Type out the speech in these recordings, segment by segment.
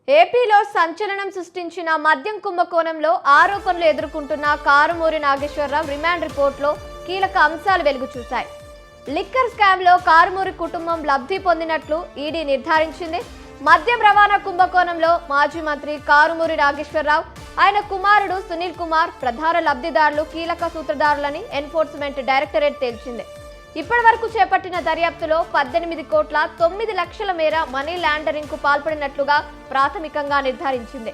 ఏపీలో సంచలనం సృష్టించిన మద్యం కుంభకోణంలో ఆరోపణలు ఎదుర్కొంటున్న కారుమూరి నాగేశ్వరరావు రిమాండ్ రిపోర్టులో కీలక అంశాలు వెలుగు చూశాయి. లిక్కర్ స్కామ్లో కారుమూరి కుటుంబం లబ్ధి పొందినట్లు ఈడీ నిర్ధారించింది. మద్యం రవాణా కుంభకోణంలో మాజీ మంత్రి కారుమూరి నాగేశ్వరరావు, ఆయన కుమారుడు సునీల్ కుమార్ ప్రధాన లబ్ధిదారులు, కీలక సూత్రధారులని ఎన్ఫోర్స్మెంట్ డైరెక్టరేట్ తేల్చింది. ఇప్పటి వరకు చేపట్టిన దర్యాప్తులో 18,9,00,000 మేర మనీ లాండరింగ్ కు పాల్పడినట్లుగా ప్రాథమికంగా నిర్ధారించింది.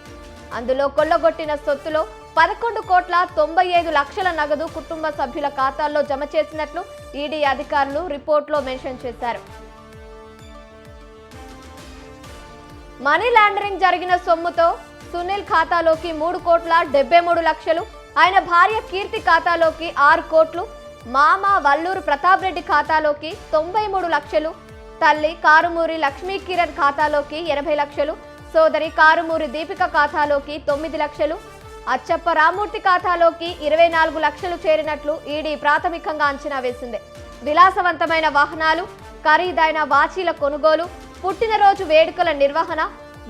అందులో కొల్లగొట్టిన సొత్తులో 11,95,00,000 నగదు కుటుంబ సభ్యుల ఖాతాల్లో జమ చేసినట్లు ఈడీ అధికారులు రిపోర్టులో మెన్షన్ చేశారు. మనీ లాండరింగ్ జరిగిన సొమ్ముతో సునీల్ ఖాతాలోకి 3,73,00,000, ఆయన భార్య కీర్తి ఖాతాలోకి 6 కోట్లు, మామ వల్లూరు ప్రతాప్ రెడ్డి ఖాతాలోకి 93 లక్షలు, తల్లి కారుమూరి లక్ష్మీ కిరణ్ ఖాతాలోకి 80 లక్షలు, సోదరి కారుమూరి దీపిక ఖాతాలోకి 9 లక్షలు, అచ్చప్ప రామూర్తి ఖాతాలోకి 24 లక్షలు చేరినట్లు ఈడీ ప్రాథమికంగా అంచనా వేసింది. విలాసవంతమైన వాహనాలు, ఖరీదైన వాచీల కొనుగోలు, పుట్టినరోజు వేడుకల నిర్వహణ,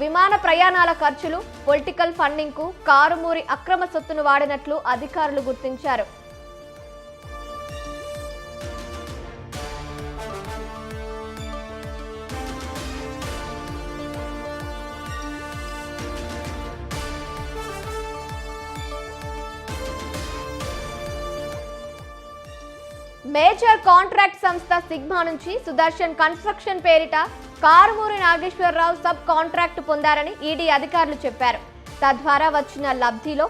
విమాన ప్రయాణాల ఖర్చులు, పొలిటికల్ ఫండింగ్ కు కారుమూరి అక్రమ సొత్తును వాడినట్లు అధికారులు గుర్తించారు. మేజర్ కాంట్రాక్ట్ సంస్థ సిగ్మా నుంచి సుదర్శన్ కన్స్ట్రక్షన్ పేరిట కారుమూరి నాగేశ్వరరావు సబ్ కాంట్రాక్ట్ పొందారని ఈడీ అధికారులు చెప్పారు. తద్వారా వచ్చిన లబ్ధిలో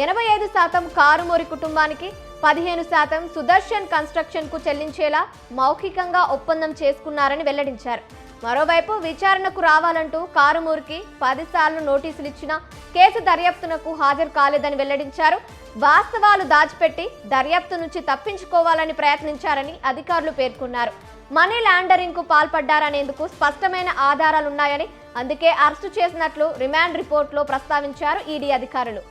85% కారుమూరి కుటుంబానికి, 15% సుదర్శన్ కన్స్ట్రక్షన్ కు చెల్లించేలా మౌఖికంగా ఒప్పందం చేసుకున్నారని వెల్లడించారు. మరోవైపు విచారణకు రావాలంటూ కారుమూరికి 10 సార్లు నోటీసులు ఇచ్చినా కేసు దర్యాప్తునకు హాజరు కాలేదని వెల్లడించారు. వాస్తవాలు దాచిపెట్టి దర్యాప్తు నుంచి తప్పించుకోవాలని ప్రయత్నించారని అధికారులు పేర్కొన్నారు. మనీ లాండరింగ్ కు పాల్పడ్డారనేందుకు స్పష్టమైన ఆధారాలున్నాయని, అందుకే అరెస్టు చేసినట్లు రిమాండ్ రిపోర్టులో ప్రస్తావించారు ఈడీ అధికారులు.